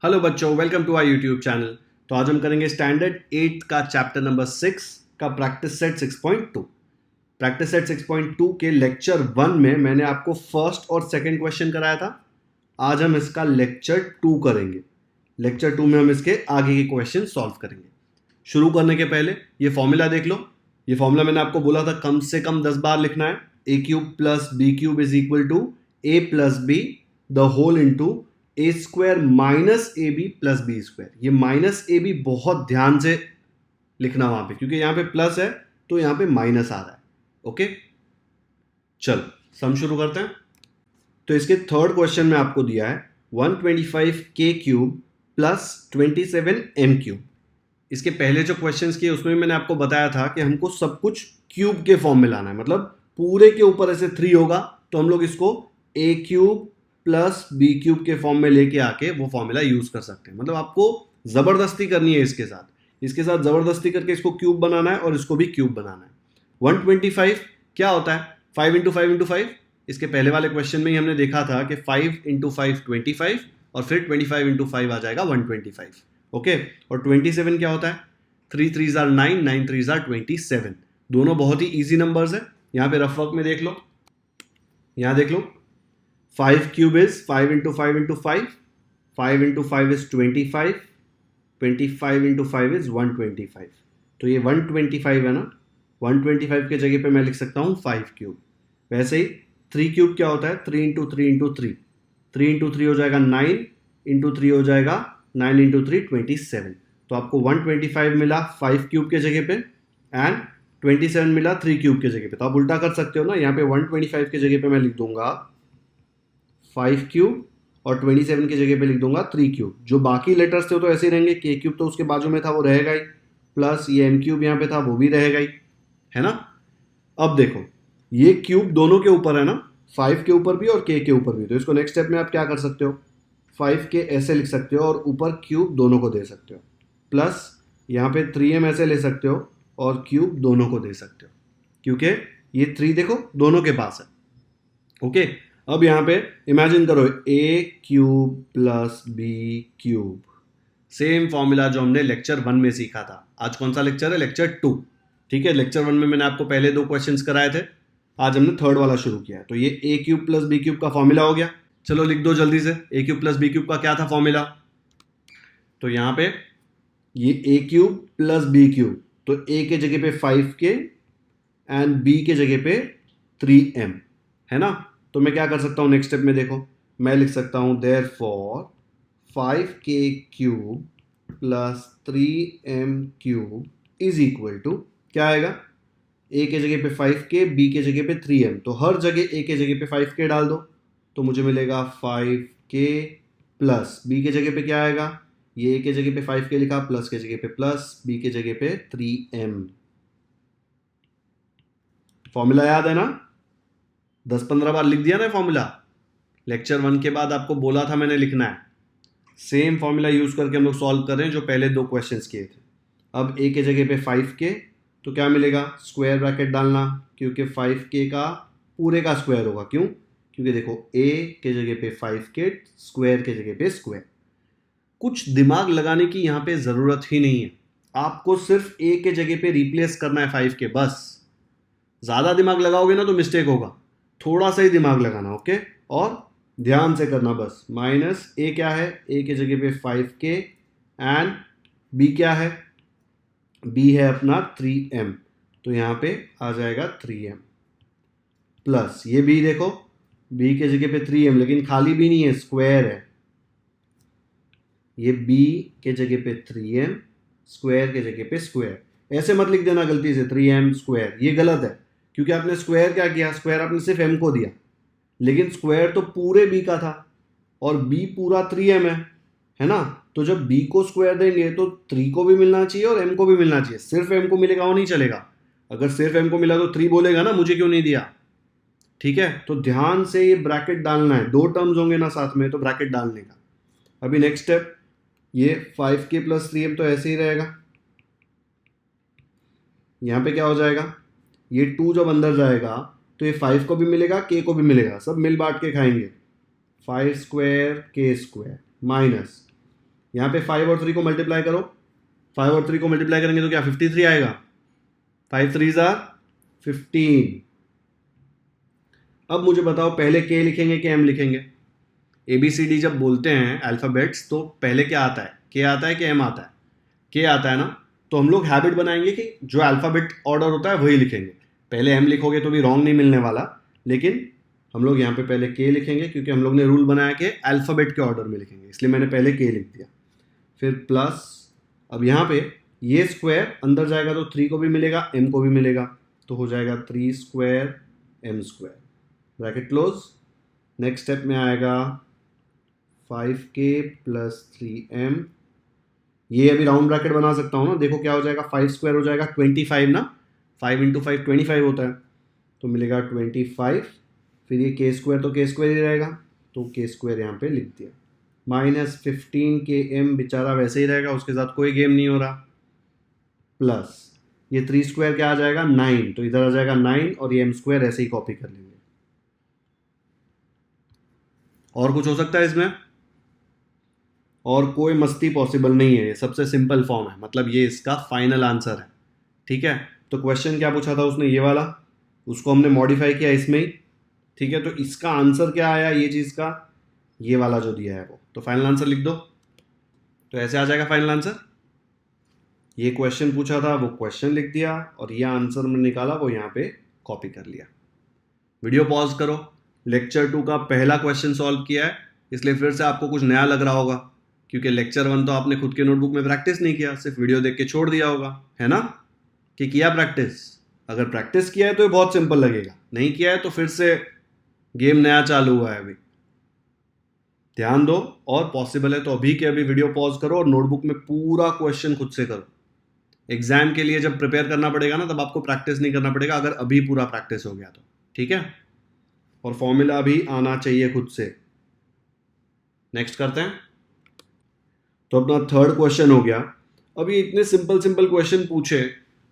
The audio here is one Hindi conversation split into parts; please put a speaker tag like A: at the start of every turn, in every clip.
A: हेलो बच्चों, welcome to our YouTube channel. तो आज हम करेंगे स्टैंडर्ड 8 का चैप्टर नंबर 6 का प्रैक्टिस सेट 6.2। प्रैक्टिस सेट 6.2 के लेक्चर 1 में मैंने आपको फर्स्ट और सेकंड क्वेश्चन कराया था। आज हम इसका लेक्चर 2 करेंगे। लेक्चर 2 में हम इसके आगे के क्वेश्चन सॉल्व करेंगे। शुरू करने के पहले ये फॉर्मूला देख लो। ये फॉर्मूला मैंने आपको बोला था कम से कम 10 बार लिखना है। A cube plus b cube is equal to a plus b the whole into a square minus a b plus b square. ये माइनस ए बी बहुत ध्यान से लिखना वहां पे, क्योंकि यहां पे प्लस है तो यहां पे माइनस आ रहा है। ओके, चलो सम शुरू करते हैं। तो इसके थर्ड क्वेश्चन में आपको दिया है 125 के क्यूब प्लस 27 एम क्यूब। इसके पहले जो क्वेश्चंस किए उसमें मैंने आपको बताया था कि हमको सब कुछ क्यूब के फॉर्म में लाना है, मतलब पूरे के ऊपर ऐसे 3 होगा तो हम लोग इसको ए क्यूब प्लस बी क्यूब के फॉर्म में लेके आके वो फॉर्मूला यूज कर सकते हैं। मतलब आपको जबरदस्ती करनी है इसके साथ जबरदस्ती करके इसको क्यूब बनाना है और इसको भी क्यूब बनाना है। 125 क्या होता है? 5 इंटू 5 इंटू 5। इसके पहले वाले क्वेश्चन में ही हमने देखा था कि 5 इंटू 5 25 और फिर 25 इंटू 5 आ जाएगा 125। ओके, और 27 क्या होता है? 3 3 जार 9, 9 3 जार 27। दोनों बहुत ही ईजी नंबर्स है। यहाँ पे रफ वर्क में देख लो, यहाँ देख लो 5 cube is 5 into 5 into 5, 5 into 5 is 25, 25 into 5 is 125। तो ये 125 है ना, 125 के जगह पे मैं लिख सकता हूँ 5 क्यूब। वैसे ही 3 क्यूब क्या होता है? 3 इंटू 3 इंटू 3, 3 इंटू 3 हो जाएगा 9, इंटू 3 हो जाएगा 9 इंटू 3 27। तो आपको 125 मिला 5 क्यूब के जगह पे एंड 27 मिला 3 क्यूब के जगह पे। तो आप उल्टा कर सकते हो ना, यहाँ पे 125 के जगह पे मैं लिख दूंगा 5 क्यूब और 27 की जगह पे लिख दूंगा 3 क्यूब। जो बाकी लेटर्स थे वो तो ऐसे ही रहेंगे। के क्यूब तो उसके बाजू में था, वो रहेगा ही, प्लस ये एम क्यूब यहाँ पे था, वो भी रहेगा ही, है ना। अब देखो ये क्यूब दोनों के ऊपर है ना, 5 के ऊपर भी और के ऊपर भी। तो इसको नेक्स्ट स्टेप में आप क्या कर सकते हो? 5 के ऐसे लिख सकते हो और ऊपर क्यूब दोनों को दे सकते हो, प्लस यहाँ पे 3m ऐसे ले सकते हो और क्यूब दोनों को दे सकते हो, क्योंकि ये 3 देखो दोनों के पास है। ओके, अब यहां पे इमेजिन करो a cube plus b cube, same formula जो हमने लेक्चर 1 में सीखा था। आज कौन सा लेक्चर है? लेक्चर 2। ठीक है, लेक्चर 1 में मैंने आपको पहले 2 क्वेश्चंस कराए थे, आज हमने थर्ड वाला शुरू किया है। तो ये a cube plus b cube का फॉर्मूला हो गया। चलो लिख दो जल्दी से, ए क्यूब प्लस बी क्यूब का क्या था फॉर्मूला? तो यहां पे ये a cube plus b cube, तो ए के जगह पे 5k एंड बी के जगह पे 3m, है ना। तो मैं क्या कर सकता हूँ नेक्स्ट स्टेप में? देखो मैं लिख सकता हूँ therefore 5k cube plus 3m cube is equal to क्या आएगा? a के जगह पे 5k, b के जगह पे 3m। तो हर जगह a के जगह पे 5k डाल दो तो मुझे मिलेगा 5k प्लस b के जगह पे क्या आएगा? ये a के जगह पे 5k लिखा, प्लस के जगह पे प्लस, b के जगह पे 3m। फॉर्मूला याद है ना? 10-15 बार लिख दिया ना फॉर्मूला। लेक्चर 1 के बाद आपको बोला था मैंने लिखना है। सेम फॉर्मूला यूज करके हम लोग सॉल्व कर रहे हैं जो पहले 2 क्वेश्चंस किए थे। अब a के जगह पे 5k, तो क्या मिलेगा? स्क्वायर ब्रैकेट डालना, क्योंकि 5k का पूरे का स्क्वायर होगा। क्यों? क्योंकि देखो a के जगह पे 5k, स्क्वायर के जगह पे स्क्वायर। कुछ दिमाग लगाने की यहाँ पे ज़रूरत ही नहीं है, आपको सिर्फ a के जगह पे रिप्लेस करना है 5k, बस। ज़्यादा दिमाग लगाओगे ना तो मिस्टेक होगा, थोड़ा सा ही दिमाग लगाना। ओके, और ध्यान से करना बस। माइनस ए क्या है? ए के जगह पे 5k एंड बी क्या है? बी है अपना 3m, तो यहाँ पे आ जाएगा 3m प्लस ये बी, देखो बी के जगह पे 3m, लेकिन खाली भी नहीं है, स्क्वायर है। ये बी के जगह पे 3m, स्क्वायर के जगह पे स्क्वायर। ऐसे मत लिख देना गलती से 3m स्क्वायर, ये गलत है, क्योंकि आपने स्क्वायर क्या किया? स्क्वायर आपने सिर्फ m को दिया, लेकिन स्क्वायर तो पूरे b का था और b पूरा 3m है ना। तो जब b को स्क्वायर देंगे तो 3 को भी मिलना चाहिए और m को भी मिलना चाहिए। सिर्फ m को मिलेगा वो नहीं चलेगा। अगर सिर्फ m को मिला तो 3 बोलेगा ना, मुझे क्यों नहीं दिया। ठीक है, तो ध्यान से ये ब्रैकेट डालना है। 2 टर्म्स होंगे ना साथ में, तो ब्रैकेट डालने का। अभी नेक्स्ट स्टेप, ये 5k प्लस 3m तो ऐसे ही रहेगा। यहाँ पे क्या हो जाएगा? ये 2 जब अंदर जाएगा तो ये 5 को भी मिलेगा, k को भी मिलेगा, सब मिल बांट के खाएंगे। 5 स्क्वायर k स्क्वायर माइनस यहाँ पे 5 और 3 को मल्टीप्लाई करो, 5 और 3 को मल्टीप्लाई करेंगे तो क्या 53 आएगा, 5 3s आर 15। अब मुझे बताओ पहले के लिखेंगे कि एम लिखेंगे? ABCD जब बोलते हैं अल्फ़ाबेट्स तो पहले क्या आता है, के आता है कि एम आता है? के आता है ना, तो हम लोग हैबिट बनाएंगे कि जो अल्फ़ाबेट ऑर्डर होता है वही लिखेंगे। पहले एम लिखोगे तो भी रॉन्ग नहीं मिलने वाला, लेकिन हम लोग यहाँ पे पहले के लिखेंगे क्योंकि हम लोग ने रूल बनाया कि अल्फ़ाबेट के ऑर्डर में लिखेंगे, इसलिए मैंने पहले के लिख दिया। फिर प्लस, अब यहाँ पे ये स्क्वायर अंदर जाएगा तो 3 को भी मिलेगा, एम को भी मिलेगा, तो हो जाएगा 3 square m square, bracket close. Next step में आएगा 5k प्लस 3m, ये अभी राउंड ब्रैकेट बना सकता हूँ ना, देखो क्या हो जाएगा, 5 स्क्वायर हो जाएगा 25 ना, 5 इंटू 5 25 होता है, तो मिलेगा 25। फिर ये के स्क्वायर तो के स्क्वायर ही रहेगा, तो के स्क्वायर यहाँ पे लिख दिया। माइनस 15km बेचारा वैसे ही रहेगा, उसके साथ कोई गेम नहीं हो रहा, प्लस ये 3 स्क्वायर क्या आ जाएगा 9, तो इधर आ जाएगा 9 और ये m स्क्वायर ऐसे ही कॉपी कर लेंगे। और कुछ हो सकता है इसमें? और कोई मस्ती पॉसिबल नहीं है, ये सबसे सिंपल फॉर्म है, मतलब ये इसका फाइनल आंसर है। ठीक है, तो क्वेश्चन क्या पूछा था उसने, ये वाला, उसको हमने मॉडिफाई किया इसमें ही। ठीक है, तो इसका आंसर क्या आया ये चीज़ का, ये वाला जो दिया है वो, तो फाइनल आंसर लिख दो, तो ऐसे आ जाएगा फाइनल आंसर। ये क्वेश्चन पूछा था वो क्वेश्चन लिख दिया, और ये आंसर में निकाला वो यहाँ पे कॉपी कर लिया। वीडियो पॉज करो, लेक्चर 2 का पहला क्वेश्चन सॉल्व किया है, इसलिए फिर से आपको कुछ नया लग रहा होगा, क्योंकि लेक्चर 1 तो आपने खुद के नोटबुक में प्रैक्टिस नहीं किया, सिर्फ वीडियो देख के छोड़ दिया होगा, है ना? कि किया प्रैक्टिस? अगर प्रैक्टिस किया है तो ये बहुत सिंपल लगेगा, नहीं किया है तो फिर से गेम नया चालू हुआ है अभी। ध्यान दो, और पॉसिबल है तो अभी के अभी वीडियो पॉज करो और नोटबुक में पूरा क्वेश्चन खुद से करो। एग्जाम के लिए जब प्रिपेयर करना पड़ेगा ना, तब आपको प्रैक्टिस नहीं करना पड़ेगा, अगर अभी पूरा प्रैक्टिस हो गया तो। ठीक है, और फॉर्मूला भी आना चाहिए खुद से। नेक्स्ट करते हैं, तो अपना थर्ड क्वेश्चन हो गया। अब ये इतने सिंपल सिंपल क्वेश्चन पूछे,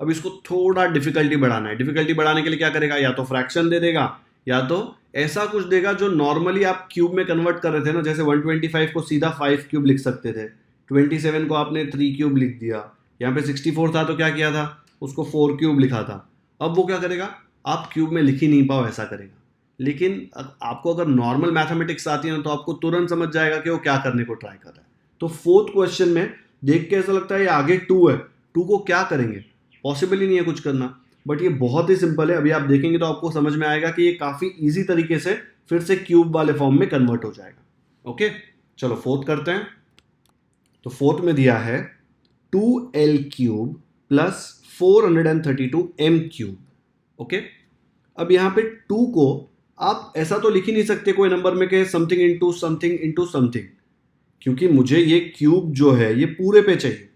A: अब इसको थोड़ा डिफिकल्टी बढ़ाना है। डिफिकल्टी बढ़ाने के लिए क्या करेगा, या तो फ्रैक्शन दे देगा, या तो ऐसा कुछ देगा जो नॉर्मली आप क्यूब में कन्वर्ट कर रहे थे ना, जैसे 125 को सीधा 5 क्यूब लिख सकते थे, 27 को आपने 3 क्यूब लिख दिया, यहाँ पे 64 था तो क्या किया था, उसको 4 क्यूब लिखा था। अब वो क्या करेगा, आप क्यूब में लिख ही नहीं पाओ ऐसा करेगा। लेकिन आपको अगर नॉर्मल मैथमेटिक्स आती है ना, तो आपको तुरंत समझ जाएगा कि वो क्या करने को ट्राई कर रहा है। तो फोर्थ क्वेश्चन में देख के ऐसा लगता है ये आगे 2 है, 2 को क्या करेंगे, पॉसिबल ही नहीं है कुछ करना, बट ये बहुत ही सिंपल है। अभी आप देखेंगे तो आपको समझ में आएगा कि ये काफ़ी इजी तरीके से फिर से क्यूब वाले फॉर्म में कन्वर्ट हो जाएगा। ओके, चलो फोर्थ करते हैं। तो फोर्थ में दिया है 2l cube plus 432m cube. Okay, अब यहाँ पे 2 को आप ऐसा तो लिख ही नहीं सकते कोई नंबर में कि something into something into something, क्योंकि मुझे ये क्यूब जो है ये पूरे पे चाहिए।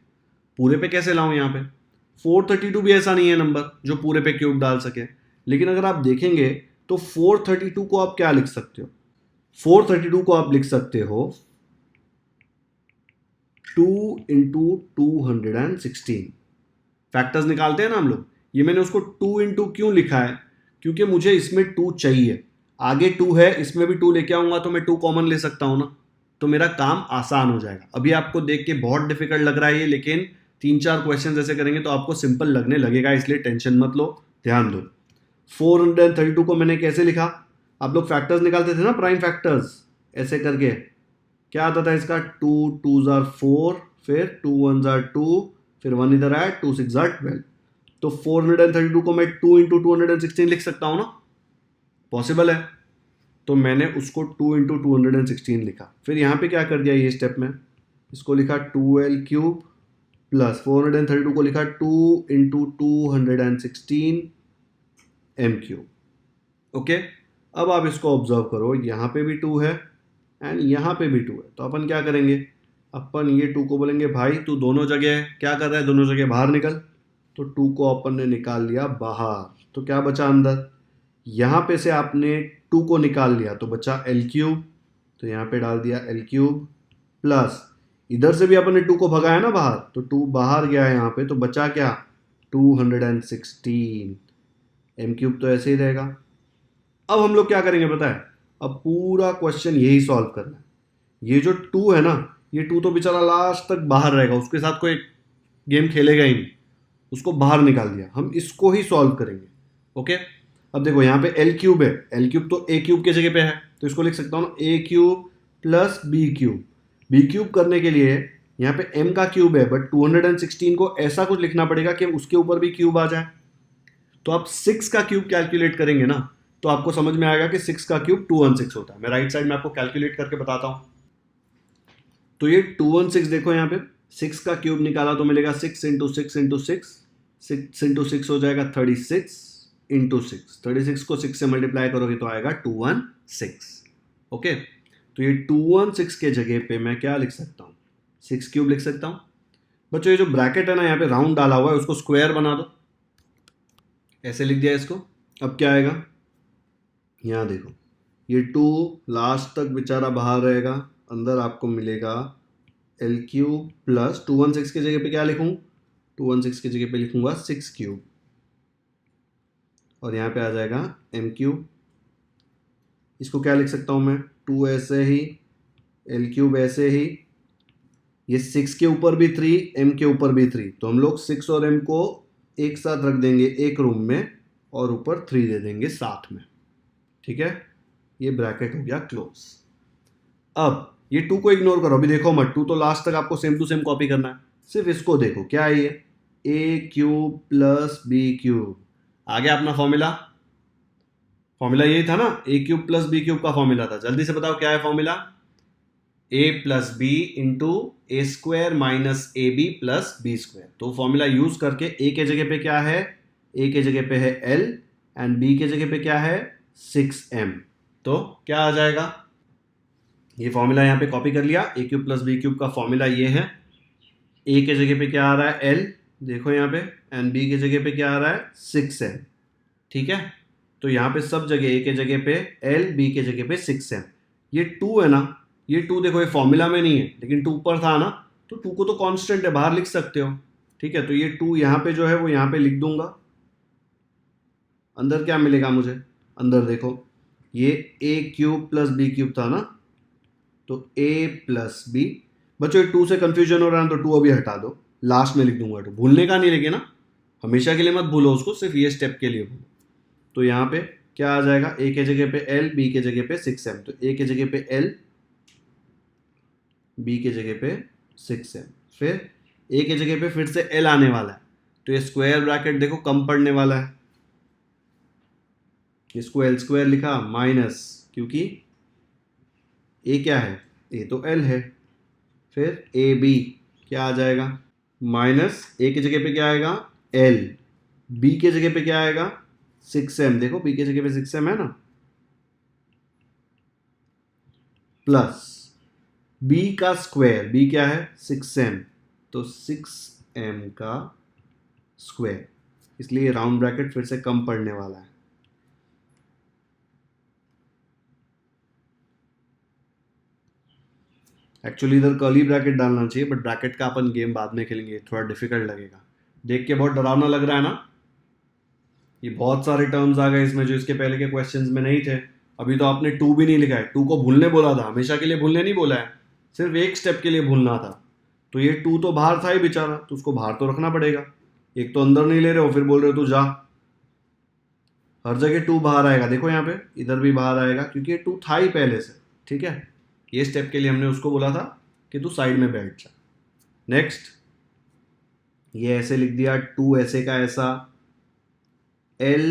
A: पूरे पे कैसे लाऊं, यहाँ पे 432 भी ऐसा नहीं है नंबर जो पूरे पे क्यूब डाल सके। लेकिन अगर आप देखेंगे तो 432 को आप क्या लिख सकते हो, 432 को आप लिख सकते हो 2 इंटू 216। फैक्टर्स निकालते हैं ना हम लोग, ये मैंने उसको 2 इंटू क्यों लिखा है, क्योंकि मुझे इसमें 2 चाहिए, आगे 2 है, इसमें भी 2 लेके आऊंगा तो मैं 2 कॉमन ले सकता हूं ना, तो मेरा काम आसान हो जाएगा। अभी आपको देख के बहुत डिफिकल्ट लग रहा है ये, लेकिन 3-4 क्वेश्चन ऐसे करेंगे तो आपको सिंपल लगने लगेगा, इसलिए टेंशन मत लो, ध्यान दो। 432 को मैंने कैसे लिखा, आप लोग फैक्टर्स निकालते थे ना, प्राइम फैक्टर्स, ऐसे करके क्या आता था इसका, 2 2s are 4, फिर 2 1s are 2, फिर 1 इधर आया, 2 6s are 12। तो 432 को मैं 2 इंटू 216 लिख सकता हूं ना, पॉसिबल है। तो मैंने उसको 2 इंटू 216 लिखा। फिर यहाँ पे क्या कर दिया ये स्टेप में, इसको लिखा 2l क्यूब प्लस 432 को लिखा 2 इंटू 216 m क्यूब। ओके, अब आप इसको ऑब्जर्व करो, यहाँ पे भी 2 है एंड यहाँ पे भी 2 है, तो अपन क्या करेंगे, अपन ये 2 को बोलेंगे भाई तू दोनों जगह क्या कर रहा है, दोनों जगह बाहर निकल। तो 2 को अपन ने निकाल लिया बाहर, तो क्या बचा अंदर, यहाँ पे से आपने 2 को निकाल लिया तो बचा l क्यूब, तो यहाँ पे डाल दिया l क्यूब प्लस इधर से भी अपन ने 2 को भगाया ना बाहर, तो 2 बाहर गया है यहाँ पे, तो बचा क्या 216 m क्यूब, तो ऐसे ही रहेगा। अब हम लोग क्या करेंगे पता है, अब पूरा क्वेश्चन यही सॉल्व करना है। ये जो 2 है ना, ये 2 तो बेचारा लास्ट तक बाहर रहेगा, उसके साथ कोई गेम खेलेगा ही नहीं, उसको बाहर निकाल दिया। हम इसको ही सॉल्व करेंगे। ओके, अब देखो यहाँ पे एल क्यूब है, एल क्यूब तो ए क्यूब के जगह पे है, तो इसको लिख सकता हूँ a cube plus b cube. B cube करने के लिए यहाँ पे एम का क्यूब है, बट 216 को ऐसा कुछ लिखना पड़ेगा कि उसके ऊपर भी क्यूब आ जाए। तो आप 6 का क्यूब कैलकुलेट करेंगे ना, तो आपको समझ में आएगा कि 6 का क्यूब 216 होता है। मैं राइट साइड में आपको कैलकुलेट करके बताता हूँ। तो ये 216 देखो यहाँ पे 6 का क्यूब निकाला तो मिलेगा 6 इंटू 6 इंटू 6, 6 इंटू 6 हो जाएगा 36 इंटू 6, 36 को 6 से मल्टीप्लाई करोगे तो आएगा 216। ओके, तो ये 216 के जगह पे मैं क्या लिख सकता हूँ, 6 क्यूब लिख सकता हूँ। बच्चों ये जो ब्रैकेट है ना, यहाँ पे राउंड डाला हुआ है, उसको स्क्वायर बना दो, ऐसे लिख दिया इसको। अब क्या आएगा, यहाँ देखो ये 2 लास्ट तक बेचारा बाहर रहेगा, अंदर आपको मिलेगा एल क्यूब प्लस 216 की जगह पे क्या लिखूँ, 216 की जगह पे लिखूंगा 6 क्यूब, और यहाँ पे आ जाएगा एम क्यूब। इसको क्या लिख सकता हूँ मैं, 2 ऐसे ही, एल क्यूब ऐसे ही, ये 6 के ऊपर भी 3, एम के ऊपर भी 3, तो हम लोग 6 और एम को एक साथ रख देंगे एक रूम में, और ऊपर 3 दे देंगे साथ में। ठीक है, ये ब्रैकेट हो गया क्लोज। अब ये 2 को इग्नोर करो, अभी देखो मत, 2 तो लास्ट तक आपको सेम टू सेम कॉपी करना है, सिर्फ इसको देखो क्या है ये, a cube plus b cube. आ गया अपना फॉर्मूला, फॉर्मूला यही था ना, a cube plus b cube का फॉर्मूला था। जल्दी से बताओ क्या है formula, a plus B into a square minus a b plus b square. तो फॉर्मूला यूज करके ए के जगह पे क्या है, ए के जगह पे है एल, एंड बी के जगह पे क्या है 6m। तो क्या आ जाएगा, ये फॉर्मूला यहाँ पे कॉपी कर लिया, ए क्यूब प्लस बी क्यूब का फॉर्मूला ये है। ए के जगह पे क्या आ रहा है एल, देखो यहाँ पे, एंड बी के जगह पे क्या आ रहा है 6m। ठीक है, तो यहाँ पे सब जगह ए के जगह पे एल, बी के जगह पे 6m। ये 2 है ना, ये 2 देखो ये फॉर्मूला में नहीं है, लेकिन 2 ऊपर था ना, तो 2 को तो कांस्टेंट है, बाहर लिख सकते हो। ठीक है, तो ये 2 यहाँ पे जो है वो यहाँ पे लिख दूंगा। अंदर क्या मिलेगा मुझे, अंदर देखो ये a cube plus b cube था ना, तो ए प्लस बी। बच्चों 2 से कंफ्यूजन हो रहा है तो 2 अभी हटा दो, लास्ट में लिख दूंगा 2, भूलने का नहीं लेकिन ना, हमेशा के लिए मत भूलो उसको, सिर्फ ये स्टेप के लिए भूलो। तो यहाँ पे क्या आ जाएगा, ए के जगह पे एल, बी के जगह पे 6m, तो ए के जगह पे एल, बी के जगह पे 6m, फिर ए के जगह पे फिर से एल आने वाला है, तो ये स्क्वायर ब्रैकेट देखो कम पड़ने वाला है, इसको एल स्क्वायर लिखा माइनस, क्योंकि ए क्या है, ए तो एल है, फिर ए बी क्या आ जाएगा माइनस, ए की जगह पे क्या आएगा एल, बी के जगह पे क्या आएगा 6m, देखो बी के जगह पे 6m है ना, प्लस बी का स्क्वायर, बी क्या है 6m, तो 6m का स्क्वायर, इसलिए राउंड ब्रैकेट फिर से कम पड़ने वाला है। एक्चुअली इधर कर्ली ब्रैकेट डालना चाहिए, बट ब्रैकेट का अपन गेम बाद में खेलेंगे, थोड़ा डिफिकल्ट लगेगा। देख के बहुत डरावना लग रहा है ना, ये बहुत सारे टर्म्स आ गए इसमें जो इसके पहले के क्वेश्चंस में नहीं थे। अभी तो आपने 2 भी नहीं लिखा है, 2 को भूलने बोला था, हमेशा के लिए भूलने नहीं बोला है, सिर्फ एक स्टेप के लिए भूलना था। तो ये 2 तो बाहर था ही बेचारा, तो उसको बाहर तो रखना पड़ेगा। एक तो अंदर नहीं ले रहे हो, फिर बोल रहे हो तू जा, हर जगह 2 बाहर आएगा, देखो यहाँ पे इधर भी बाहर आएगा, क्योंकि ये 2 था ही पहले से। ठीक है, ये स्टेप के लिए हमने उसको बोला था कि तू साइड में बैठ जा। नेक्स्ट, ये ऐसे लिख दिया, 2 ऐसे का ऐसा, L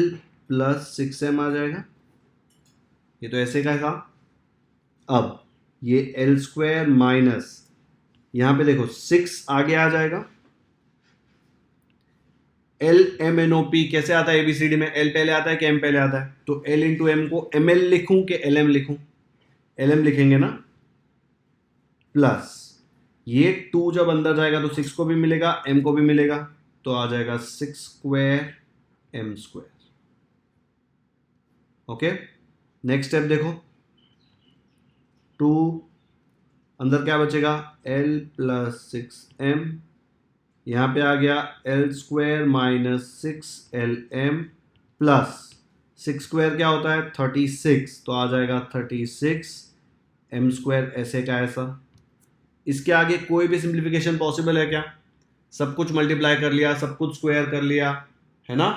A: प्लस 6m आ जाएगा, ये तो ऐसे का था। अब ये एल स्क्वायर माइनस, यहां पे देखो 6 आगे आ जाएगा, L M N O P कैसे आता है एबीसीडी में, एल पहले आता है कि एम पहले आता है, तो एल इंटू एम को एम एल लिखूं कि एल एम लिखूं, एल एम लिखेंगे ना, प्लस ये 2 जब अंदर जाएगा तो 6 को भी मिलेगा, m को भी मिलेगा, तो आ जाएगा 6 square m square. Okay, next step देखो, 2 अंदर क्या बचेगा l प्लस 6m, यहाँ पे आ गया L square minus 6lm plus 6 square क्या होता है 36, तो आ जाएगा 36 m स्क्वायर ऐसे का ऐसा। इसके आगे कोई भी सिंप्लीफिकेशन पॉसिबल है क्या? सब कुछ मल्टीप्लाई कर लिया, सब कुछ स्क्वायर कर लिया, है ना?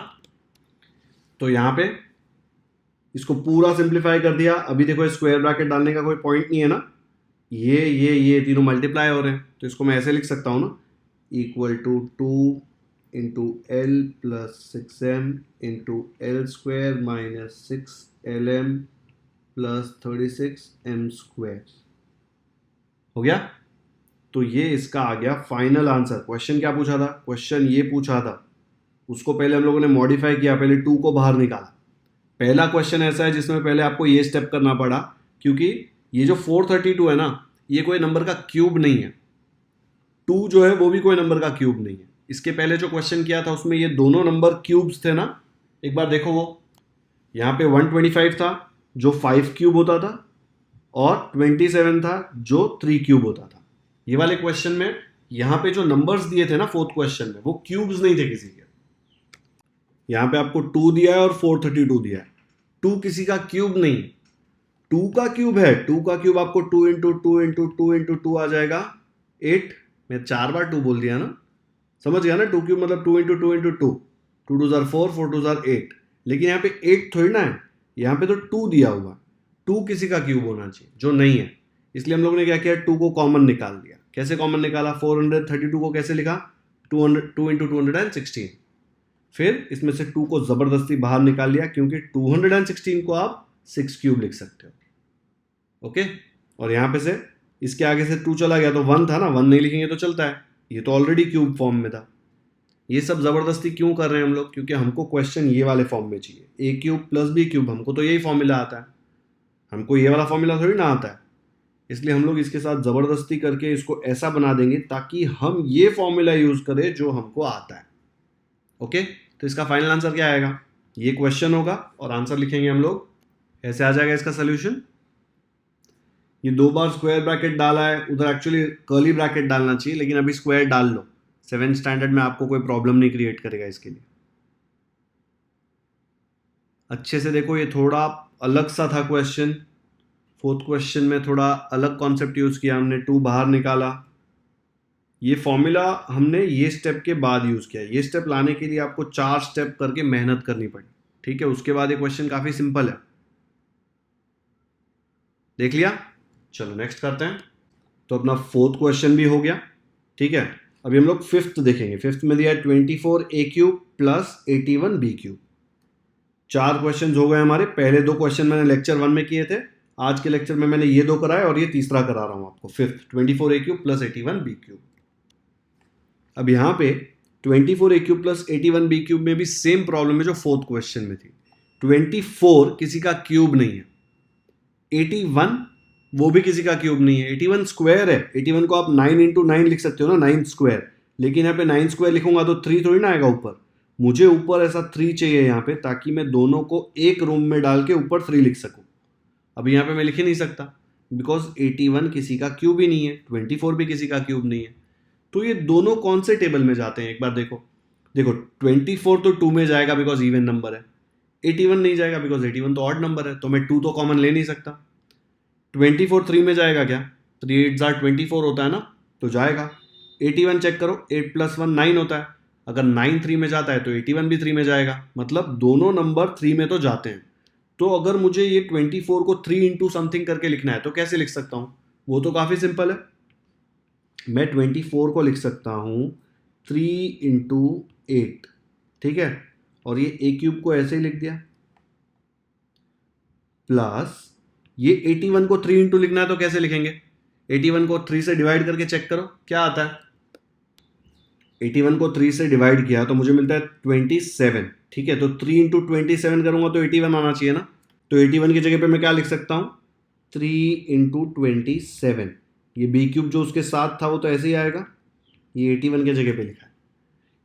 A: तो यहां पे इसको पूरा सिंप्लीफाई कर दिया। अभी देखो स्क्वायर ब्रैकेट डालने का कोई पॉइंट नहीं है ना, ये तीनों मल्टीप्लाई हो रहे हैं, तो इसको मैं ऐसे लिख सकता हूं ना, equal to 2 into L plus 6m into L square minus 6lm plus 36m square. हो गया? तो ये इसका आ गया फाइनल आंसर। क्वेश्चन क्या पूछा था? क्वेश्चन ये पूछा था, उसको पहले हम लोगों ने मॉडिफाई किया, पहले 2 को बाहर निकाला। पहला क्वेश्चन ऐसा है जिसमें पहले आपको ये स्टेप करना पड़ा, क्योंकि ये जो 432 है ना, ये कोई नंबर का क्यूब नहीं है। 2 जो है वो भी कोई नंबर का क्यूब नहीं है। इसके पहले जो क्वेश्चन किया था उसमें ये दोनों नंबर क्यूब्स थे ना, एक बार देखो, वो यहाँ पे 125 था जो 5 क्यूब होता था, और 27 था जो 3 क्यूब होता था। ये वाले क्वेश्चन में यहाँ पे जो नंबर्स दिए थे ना फोर्थ क्वेश्चन में, वो क्यूब्स नहीं थे किसी के। यहाँ पे आपको 2 दिया है और 432 दिया है। 2 किसी का क्यूब नहीं, 2 का क्यूब है। 2 का क्यूब आपको 2 इंटू 2 इंटू 2 इंटू 2 आ जाएगा 8। मैं 4 बार 2 बोल दिया ना, समझ गया ना? 2 क्यूब मतलब 2 इंटू 2 इंटू 2, 2 2 जार 4, 4 2 जार 8। लेकिन यहाँ पे 8 थोड़ी ना है, यहाँ पे तो 2 दिया हुआ। 2 किसी का क्यूब होना चाहिए, जो नहीं है। इसलिए हम लोगों ने क्या किया, 2 को कॉमन निकाल दिया। कैसे कॉमन निकाला? 432 को कैसे लिखा? 2 इंटू 216। फिर इसमें से 2 को जबरदस्ती बाहर निकाल लिया, क्योंकि 216 को आप 6 क्यूब लिख सकते हो। ओके, और यहां पे से इसके आगे से 2 चला गया तो 1 था ना, 1 नहीं लिखेंगे तो चलता है, ये तो ऑलरेडी क्यूब फॉर्म में था। ये सब जबरदस्ती क्यों कर रहे हैं हम लोग? क्योंकि हमको क्वेश्चन ये वाले फॉर्म में चाहिए, ए क्यूब प्लस बी क्यूब। हमको तो यही फॉर्मूला आता है, हमको ये वाला फॉर्मूला थोड़ी ना आता है। इसलिए हम लोग इसके साथ जबरदस्ती करके इसको ऐसा बना देंगे ताकि हम ये फॉर्मूला यूज करें जो हमको आता है। ओके, तो इसका फाइनल आंसर क्या आएगा? ये क्वेश्चन होगा और आंसर लिखेंगे हम लोग, ऐसे आ जाएगा इसका सोल्यूशन। ये 2 बार स्क्वायर ब्रैकेट डाला है, उधर एक्चुअली कर्ली ब्रैकेट डालना चाहिए, लेकिन अभी स्क्वायर डाल लो। 7th स्टैंडर्ड में आपको कोई प्रॉब्लम नहीं क्रिएट करेगा इसके लिए। अच्छे से देखो, ये थोड़ा अलग सा था क्वेश्चन। फोर्थ क्वेश्चन में थोड़ा अलग कॉन्सेप्ट यूज किया हमने, 2 बाहर निकाला। ये फॉर्मूला हमने ये स्टेप के बाद यूज किया। ये स्टेप लाने के लिए आपको 4 स्टेप करके मेहनत करनी पड़ी, ठीक है? उसके बाद ये क्वेश्चन काफी सिंपल है। देख लिया? चलो नेक्स्ट करते हैं। तो अपना फोर्थ क्वेश्चन भी हो गया, ठीक है? अभी हम लोग फिफ्थ देखेंगे। फिफ्थ में दिया है 24a³ प्लस 81b³। 4 क्वेश्चन हो गए हमारे। पहले 2 क्वेश्चन मैंने लेक्चर 1 में किए थे, आज के लेक्चर में मैंने ये 2 कराए और ये तीसरा करा रहा हूं आपको, फिफ्थ 24a³ प्लस 81b³। अब यहाँ पे 24a³ प्लस 81b³ में भी सेम प्रॉब्लम है जो फोर्थ क्वेश्चन में थी। 24 किसी का क्यूब नहीं है, 81 वो भी किसी का क्यूब नहीं है। 81 स्क्वायर है, 81 को आप 9 इंटू 9 लिख सकते हो ना, 9 स्क्वायर। लेकिन यहाँ पे 9 स्क्वायर लिखूंगा तो 3 थोड़ी ना आएगा ऊपर। मुझे ऊपर ऐसा 3 चाहिए यहाँ पे, ताकि मैं दोनों को एक रूम में डाल के ऊपर 3 लिख सकूँ। अभी यहाँ पे मैं लिख ही नहीं सकता, बिकॉज 81 किसी का क्यूब ही नहीं है, 24 भी किसी का क्यूब नहीं है। तो ये दोनों कौन से टेबल में जाते हैं एक बार देखो। देखो 24 तो 2 में जाएगा बिकॉज इवन नंबर है, 81 नहीं जाएगा बिकॉज 81 तो ऑड नंबर है, तो मैं 2 तो कॉमन ले नहीं सकता। 24 3 में जाएगा क्या? 3 8 जार 24 होता है ना, तो जाएगा। 81 चेक करो, 8 प्लस 1 9 होता है। अगर 9 3 में जाता है तो 81 भी 3 में जाएगा, मतलब दोनों नंबर 3 में तो जाते हैं। तो अगर मुझे ये 24 को 3 इंटू समथिंग करके लिखना है तो कैसे लिख सकता हूँ? वो तो काफ़ी सिंपल है। मैं 24 को लिख सकता हूँ 3 इंटू 8, ठीक है? और ये a³ को ऐसे ही लिख दिया, प्लस ये 81 को 3 इंटू लिखना है तो कैसे लिखेंगे? 81 को 3 से डिवाइड करके चेक करो क्या आता है। 81 को 3 से डिवाइड किया तो मुझे मिलता है 27, ठीक है? तो 3 इंटू 27 करूंगा तो 81 आना चाहिए ना। तो 81 की जगह पे मैं क्या लिख सकता हूँ? 3 इंटू 27। ये b³ जो उसके साथ था वो तो ऐसे ही आएगा, ये 81 की जगह पे लिखा है।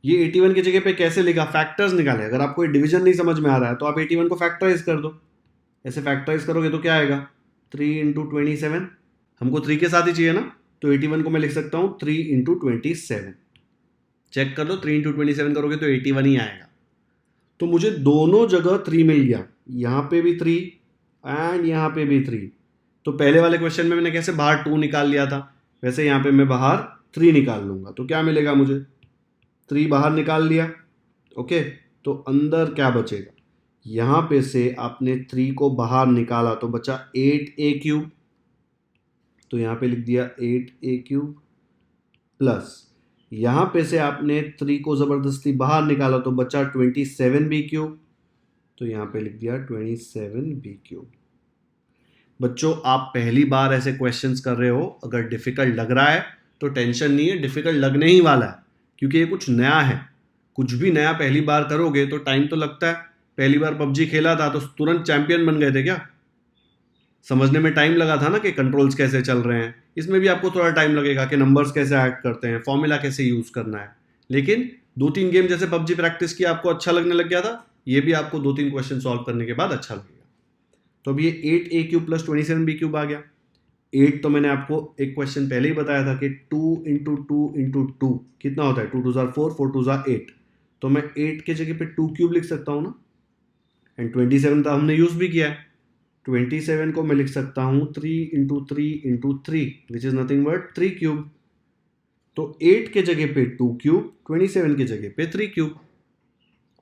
A: ये 81 की जगह पे कैसे लिखा? फैक्टर्स निकाले। अगर आपको डिवीजन नहीं समझ में आ रहा है तो आप 81 को फैक्टराइज कर दो। ऐसे फैक्टराइज करोगे तो क्या आएगा? 3 इंटू 27, हमको 3 के साथ ही चाहिए ना, तो 81 को मैं लिख सकता हूँ 3 इंटू 27। चेक कर लो, 3 इंटू 27 करोगे तो 81 ही आएगा। तो मुझे दोनों जगह 3 मिल गया, यहाँ पे भी 3 एंड यहाँ पे भी 3। तो पहले वाले क्वेश्चन में मैंने कैसे बाहर 2 निकाल लिया था, वैसे यहाँ पे मैं बाहर 3 निकाल लूँगा, तो क्या मिलेगा मुझे, 3 बाहर निकाल लिया। ओके, तो अंदर क्या बचेगा, यहाँ पे से आपने 3 को बाहर निकाला तो बचा 8a³ तो यहाँ पे लिख दिया 8a³ प्लस यहाँ पे से आपने 3 को ज़बरदस्ती बाहर निकाला तो बचा 27b³ तो यहाँ पे लिख दिया 27b³। बच्चों, आप पहली बार ऐसे क्वेश्चंस कर रहे हो, अगर डिफ़िकल्ट लग रहा है तो टेंशन नहीं है, डिफ़िकल्ट लगने ही वाला है, क्योंकि ये कुछ नया है। कुछ भी नया पहली बार करोगे तो टाइम तो लगता है। पहली बार पबजी खेला था तो तुरंत चैंपियन बन गए थे क्या? समझने में टाइम लगा था ना कि कंट्रोल्स कैसे चल रहे हैं। इसमें भी आपको थोड़ा टाइम लगेगा कि नंबर्स कैसे एक्ट करते हैं, फॉर्मूला कैसे यूज़ करना है। लेकिन 2-3 गेम जैसे पबजी प्रैक्टिस किया, आपको अच्छा लगने लग गया था, ये भी आपको 2-3 क्वेश्चन सॉल्व करने के बाद अच्छा लगेगा। तो अब ये 8a³ प्लस 27b³ आ गया। 8 तो मैंने आपको एक क्वेश्चन पहले ही बताया था कि 2 इंटू 2 इंटू 2 कितना होता है, 2 2 4 4 2 8। तो मैं 8 के जगह पे 2³ लिख सकता हूँ ना, एंड 27 तो हमने यूज़ भी किया है। 27 को मैं लिख सकता हूँ 3 into 3 into 3 which is nothing but 3³। तो 8 के जगह पे 2³, 27 के जगह पे 3³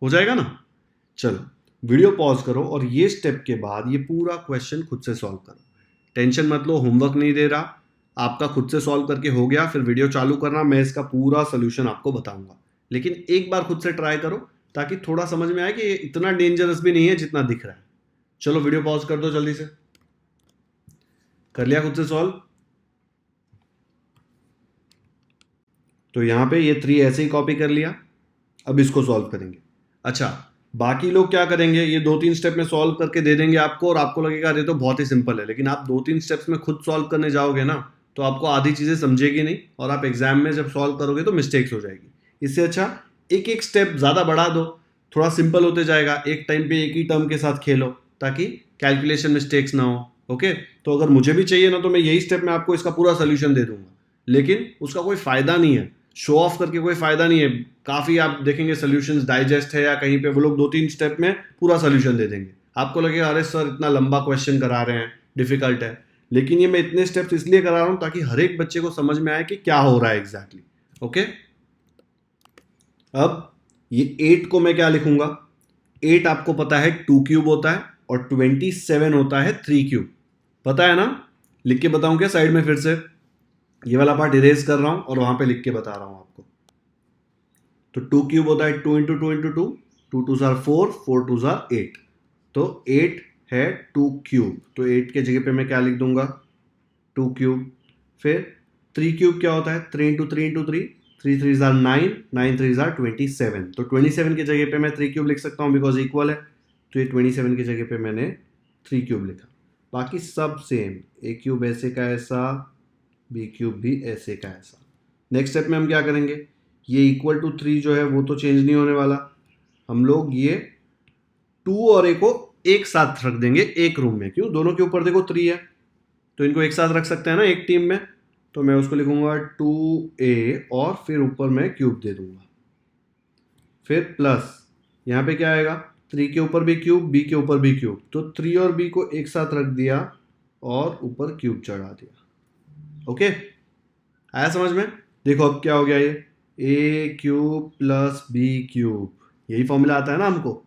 A: हो जाएगा ना। चलो वीडियो पॉज करो और ये स्टेप के बाद ये पूरा क्वेश्चन खुद से सॉल्व करो। टेंशन मत लो, होमवर्क नहीं दे रहा, आपका खुद से सॉल्व करके हो गया, फिर वीडियो चालू करना, मैं इसका पूरा सोल्यूशन आपको बताऊंगा। लेकिन एक बार खुद से ट्राई करो ताकि थोड़ा समझ में आए कि ये इतना डेंजरस भी नहीं है जितना दिख रहा है। चलो वीडियो पॉज कर दो जल्दी से। कर लिया खुद से सॉल्व? तो यहाँ पे ये 3 ऐसे ही कॉपी कर लिया। अब इसको सॉल्व करेंगे। अच्छा, बाकी लोग क्या करेंगे, ये 2-3 स्टेप में सॉल्व करके दे देंगे आपको और आपको लगेगा अरे तो बहुत ही सिंपल है। लेकिन आप 2-3 स्टेप्स में खुद सॉल्व करने जाओगे ना तो आपको आधी चीज़ें समझेगी नहीं और आप एग्जाम में जब सॉल्व करोगे तो मिस्टेक्स हो जाएगी। इससे अच्छा एक एक स्टेप ज़्यादा बढ़ा दो, थोड़ा सिंपल होते जाएगा। एक टाइम पे एक ही टर्म के साथ खेलो ताकि कैलकुलेशन मिस्टेक्स ना हो। ओके, तो अगर मुझे भी चाहिए ना तो मैं यही स्टेप में आपको इसका पूरा सोल्यूशन दे दूंगा, लेकिन उसका कोई फ़ायदा नहीं है, शो ऑफ करके कोई फ़ायदा नहीं है। काफ़ी आप देखेंगे सोल्यूशंस डाइजेस्ट है या कहीं पे वो लोग 2-3 स्टेप में पूरा सोल्यूशन दे देंगे, आपको लगेगा अरे सर इतना लंबा क्वेश्चन करा रहे हैं, डिफिकल्ट है। लेकिन ये मैं इतने स्टेप्स इसलिए करा रहा हूँ ताकि हर एक बच्चे को समझ में आए कि क्या हो रहा है एग्जैक्टली। ओके, अब ये 8 को मैं क्या लिखूंगा, 8 आपको पता है 2³ होता है और 27 होता है 3³ पता है ना। लिख के बताऊं क्या साइड में, फिर से ये वाला पार्ट इरेज कर रहा हूं और वहां पे लिख के बता रहा हूं आपको। तो 2³ होता है 2 इंटू 2 इंटू 2, 2 2 4 4 2 8। तो 8 है 2³, तो 8 के जगह पे मैं क्या लिख दूंगा 2³। फिर 3³ क्या होता है 3 इंटू 3 इंटू 3, 3 3 9, 9 3 27। तो 27 की जगह पे मैं 3³ लिख सकता हूँ बिकॉज इक्वल है। तो ये 27 की जगह पे मैंने 3³ लिखा। बाकी सब सेम, a³ ऐसे का ऐसा, b³ भी ऐसे का ऐसा। नेक्स्ट स्टेप में हम क्या करेंगे, ये इक्वल टू 3 जो है वो तो चेंज नहीं होने वाला, हम लोग ये 2 और a को एक साथ रख देंगे एक रूम में। क्यों, दोनों के ऊपर देखो 3 है तो इनको एक साथ रख सकते हैं ना एक टीम में। तो मैं उसको लिखूंगा 2a और फिर ऊपर मैं क्यूब दे दूंगा। फिर प्लस यहाँ पे क्या आएगा, 3 के ऊपर भी क्यूब, b के ऊपर भी क्यूब, तो 3 और b को एक साथ रख दिया और ऊपर क्यूब चढ़ा दिया। ओके, आया समझ में। देखो अब क्या हो गया, ये a³ प्लस b³, यही फॉर्मूला आता है ना हमको।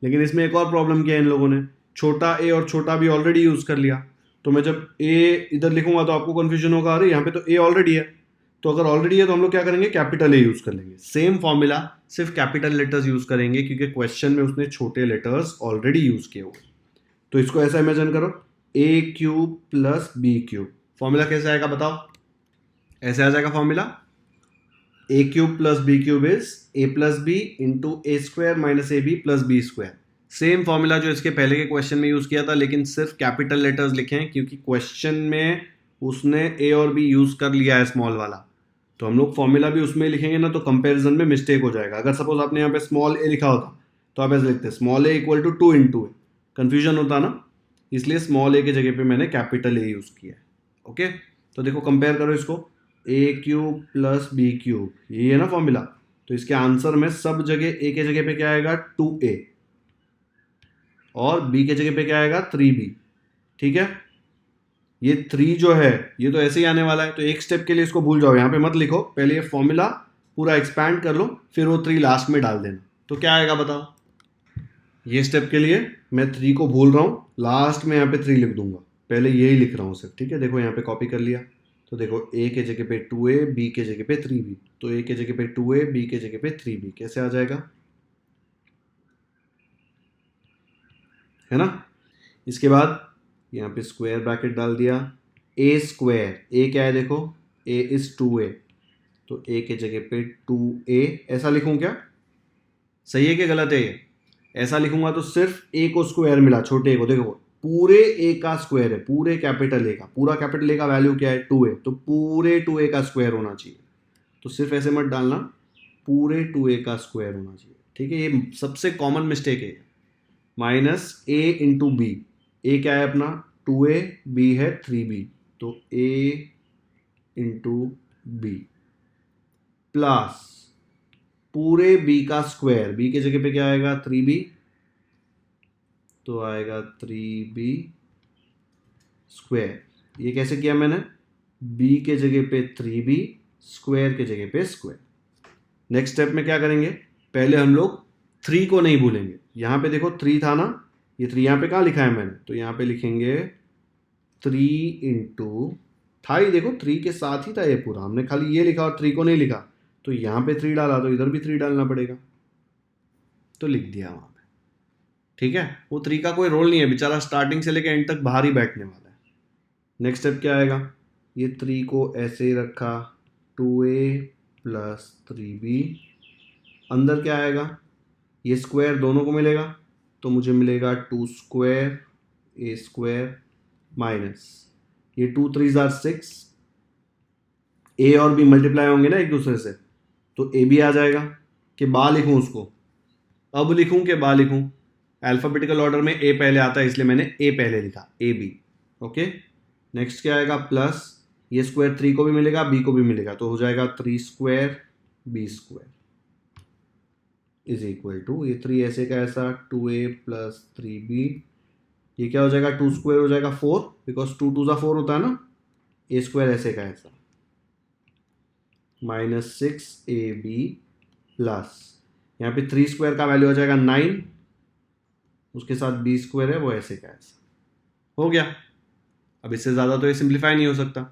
A: लेकिन इसमें एक और प्रॉब्लम किया इन लोगों ने, छोटा a और छोटा b ऑलरेडी यूज़ कर लिया। तो मैं जब a इधर लिखूंगा तो आपको कन्फ्यूजन होगा, अरे यहाँ पे तो a ऑलरेडी है। तो अगर ऑलरेडी है तो हम लोग क्या करेंगे, कैपिटल ए यूज़ कर लेंगे। सेम फॉर्मूला, सिर्फ कैपिटल लेटर्स यूज़ करेंगे क्योंकि क्वेश्चन में उसने छोटे लेटर्स ऑलरेडी यूज़ किए हुए। तो इसको ऐसा इमेजिन करो, a³ प्लस b³। फॉर्मूला कैसे आएगा बताओ, ऐसे आ जाएगा formula, a³ plus b³ is a plus B into a² minus ab plus b²। Same formula जो इसके पहले के क्वेश्चन में यूज़ किया था, लेकिन सिर्फ कैपिटल लेटर्स लिखे हैं क्योंकि क्वेश्चन में उसने a और b यूज़ कर लिया है स्मॉल वाला। तो हम लोग फॉर्मूला भी उसमें लिखेंगे ना तो कंपैरिजन में मिस्टेक हो जाएगा। अगर सपोज आपने यहाँ पे स्मॉल a लिखा होता तो आप ऐसे लिखते small a equal to 2 into A, confusion होता ना, इसलिए स्मॉल a की जगह पे मैंने कैपिटल a यूज़ किया है। ओके, तो देखो कंपेयर करो इसको, a³ प्लस b³, ये है ना फॉर्मूला। तो इसके आंसर में सब जगह a के जगह पे क्या आएगा 2a और b के जगह पे क्या आएगा 3b। ठीक है, ये 3 जो है ये तो ऐसे ही आने वाला है, तो एक स्टेप के लिए इसको भूल जाओ, यहाँ पे मत लिखो, पहले ये फॉर्मूला पूरा एक्सपैंड कर लो, फिर वो 3 लास्ट में डाल देना। तो क्या आएगा बताओ। ये स्टेप के लिए मैं 3 को भूल रहा हूँ, लास्ट में यहाँ पे 3 लिख दूंगा, पहले यही लिख रहा हूँ सिर्फ, ठीक है। देखो यहाँ पे कॉपी कर लिया, तो देखो a के जगह पे 2a, b के जगह पे 3b, तो a के जगह पे 2a, b के जगह पे 3b, कैसे आ जाएगा, है ना। इसके बाद यहाँ पे स्क्वायर ब्रैकेट डाल दिया, a स्क्वायर, a क्या है देखो, a इज 2a, तो a के जगह पे 2a, ऐसा लिखूं क्या, सही है कि गलत है ये। ऐसा लिखूंगा तो सिर्फ a को स्क्वायर मिला, छोटे a को, देखो पूरे a का स्क्वायर है, पूरे कैपिटल a का, पूरा कैपिटल a का वैल्यू क्या है 2a, तो पूरे 2a का स्क्वायर होना चाहिए, तो सिर्फ ऐसे मत डालना, पूरे 2a का स्क्वायर होना चाहिए, ठीक है। ये सबसे कॉमन मिस्टेक है, minus a into B, a क्या है अपना 2a, b है 3b, तो a इंटू बी प्लस पूरे b का स्क्वायर, b के जगह पे क्या आएगा 3b, तो आएगा 3b स्क्वायर। ये कैसे किया मैंने, b के जगह पे 3b, स्क्वायर के जगह पे स्क्वायर। नेक्स्ट स्टेप में क्या करेंगे, पहले हम लोग 3 को नहीं भूलेंगे, यहाँ पे देखो 3 था ना, ये 3 यहाँ पे कहाँ लिखा है मैंने, तो यहाँ पे लिखेंगे 3 इंटू, था ही देखो 3 के साथ ही था ये पूरा, हमने खाली ये लिखा और 3 को नहीं लिखा, तो यहाँ पे 3 डाला तो इधर भी 3 डालना पड़ेगा, तो लिख दिया वहाँ पे, ठीक है। वो 3 का कोई रोल नहीं है, बेचारा स्टार्टिंग से लेकर एंड तक बाहर ही बैठने वाला है। नेक्स्ट स्टेप क्या आएगा, ये 3 को ऐसे ही रखा, 2a प्लस 3b, अंदर क्या आएगा, ये स्क्वायर दोनों को मिलेगा, तो मुझे मिलेगा 2 स्क्वायर a स्क्वायर माइनस ये 2 3 जार 6, a और b मल्टीप्लाई होंगे ना एक दूसरे से, तो a भी आ जाएगा, कि बा लिखूं उसको, अब लिखूं कि बा लिखूं, अल्फाबेटिकल ऑर्डर में a पहले आता है इसलिए मैंने a पहले लिखा, ए बी, ओके। नेक्स्ट क्या आएगा, प्लस ये स्क्वायर 3 को भी मिलेगा, b को भी मिलेगा, तो हो जाएगा 3 square b square is equal to, ये 3 ऐसे का ऐसा 2a प्लस 3b, ये क्या हो जाएगा 2 स्क्वायर हो जाएगा 4, बिकॉज 2 2 ज़ा 4 होता है ना, a स्क्वायर ऐसे का ऐसा माइनस 6ab प्लस यहाँ पे 3 स्क्वायर का वैल्यू हो जाएगा 9, उसके साथ b स्क्वायर है वो ऐसे का ऐसा हो गया। अब इससे ज़्यादा तो ये सिंप्लीफाई नहीं हो सकता,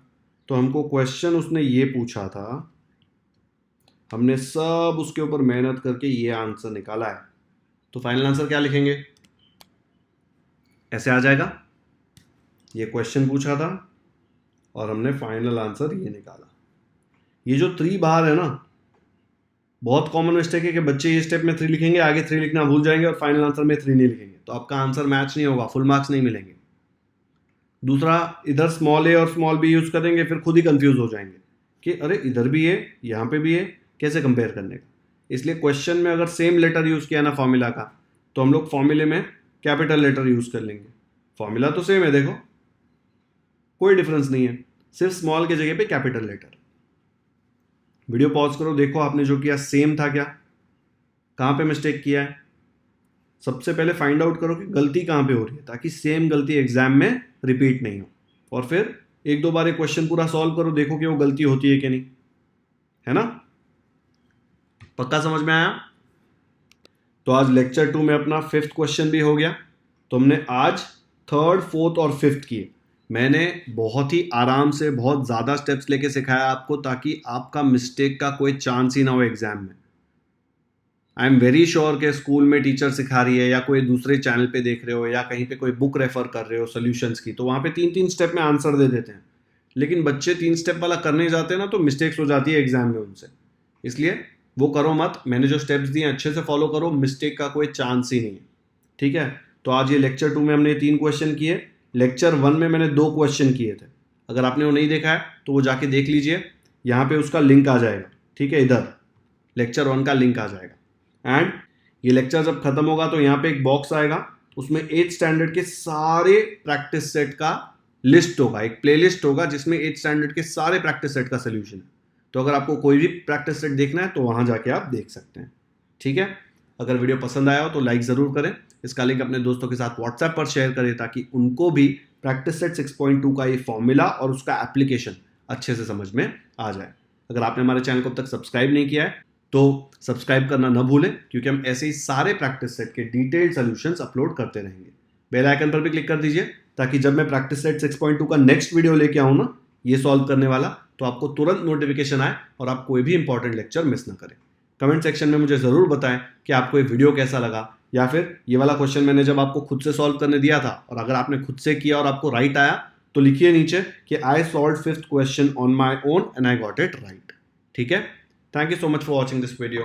A: तो हमको क्वेश्चन उसने ये पूछा था, हमने सब उसके ऊपर मेहनत करके ये आंसर निकाला है, तो फाइनल आंसर क्या लिखेंगे, ऐसे आ जाएगा, ये क्वेश्चन पूछा था और हमने फाइनल आंसर ये निकाला। ये जो 3 बाहर है ना, बहुत कॉमन मिस्टेक है कि बच्चे ये स्टेप में 3 लिखेंगे, आगे 3 लिखना भूल जाएंगे और फाइनल आंसर में 3 नहीं लिखेंगे, तो आपका आंसर मैच नहीं होगा, फुल मार्क्स नहीं मिलेंगे। दूसरा, इधर स्मॉल ए और स्मॉल बी यूज़ करेंगे, फिर खुद ही कंफ्यूज हो जाएंगे कि अरे इधर भी है यहाँ पे भी है, कैसे कंपेयर करने का। इसलिए क्वेश्चन में अगर सेम लेटर यूज़ किया ना फॉर्मूला का, तो हम लोग फॉर्मूले में कैपिटल लेटर यूज़ कर लेंगे, फॉर्मूला तो सेम है, देखो कोई डिफरेंस नहीं है, सिर्फ स्मॉल के जगह पे कैपिटल लेटर। वीडियो पॉज करो, देखो आपने जो किया सेम था क्या, कहाँ पे मिस्टेक किया है, सबसे पहले फाइंड आउट करो कि गलती कहाँ पे हो रही है, ताकि सेम गलती एग्जाम में रिपीट नहीं हो, और फिर 1-2 बार एक क्वेश्चन पूरा सॉल्व करो, देखो कि वो गलती होती है कि नहीं, है ना। पक्का समझ में आया। तो आज लेक्चर 2 में अपना 5th क्वेश्चन भी हो गया, तो हमने आज 3rd 4th और 5th किए। मैंने बहुत ही आराम से बहुत ज़्यादा स्टेप्स लेके सिखाया आपको, ताकि आपका मिस्टेक का कोई चांस ही ना हो एग्जाम में। आई एम वेरी श्योर कि स्कूल में टीचर सिखा रही है, या कोई दूसरे चैनल पे देख रहे हो, या कहीं पे कोई बुक रेफर कर रहे हो सॉल्यूशंस की, तो वहाँ पे 3-3 स्टेप में आंसर दे देते हैं, लेकिन बच्चे 3 स्टेप वाला करने जाते हैं ना, तो मिस्टेक्स हो जाती है एग्जाम में उनसे, इसलिए वो करो मत। मैंने जो स्टेप्स दिए अच्छे से फॉलो करो, मिस्टेक का कोई चांस ही नहीं है, ठीक है। तो आज ये लेक्चर 2 में हमने 3 क्वेश्चन किए, लेक्चर 1 में मैंने 2 क्वेश्चन किए थे, अगर आपने वो नहीं देखा है तो वो जाके देख लीजिए, यहाँ पे उसका लिंक आ जाएगा, ठीक है, इधर लेक्चर 1 का लिंक आ जाएगा। एंड ये लेक्चर जब खत्म होगा तो यहाँ पे एक बॉक्स आएगा, उसमें 8th स्टैंडर्ड के सारे प्रैक्टिस सेट का लिस्ट होगा, एक प्लेलिस्ट होगा जिसमें 8th स्टैंडर्ड के सारे प्रैक्टिस सेट का सोल्यूशन है। तो अगर आपको कोई भी प्रैक्टिस सेट देखना है तो वहाँ जाके आप देख सकते हैं, ठीक है। अगर वीडियो पसंद आया हो तो लाइक ज़रूर करें, इसका लिंक अपने दोस्तों के साथ व्हाट्सएप पर शेयर करें, ताकि उनको भी प्रैक्टिस सेट 6.2 का ये फॉर्मूला और उसका एप्लीकेशन अच्छे से समझ में आ जाए। अगर आपने हमारे चैनल को अब तक सब्सक्राइब नहीं किया है तो सब्सक्राइब करना न भूलें, क्योंकि हम ऐसे ही सारे प्रैक्टिस सेट के डिटेल्ड सॉल्यूशंस अपलोड करते रहेंगे। बेल आइकन पर भी क्लिक कर दीजिए ताकि जब मैं प्रैक्टिस सेट 6.2 का नेक्स्ट वीडियो लेके आऊँ ना ये सॉल्व करने वाला, तो आपको तुरंत नोटिफिकेशन आए और आप कोई भी इंपॉर्टेंट लेक्चर मिस ना करें। कमेंट सेक्शन में मुझे ज़रूर बताएं कि आपको ये वीडियो कैसा लगा, या फिर ये वाला क्वेश्चन मैंने जब आपको खुद से सॉल्व करने दिया था और अगर आपने खुद से किया और आपको राइट आया तो लिखिए नीचे कि I solve 5th question on my own and I got it right. ठीक है, thank you so much for watching this video.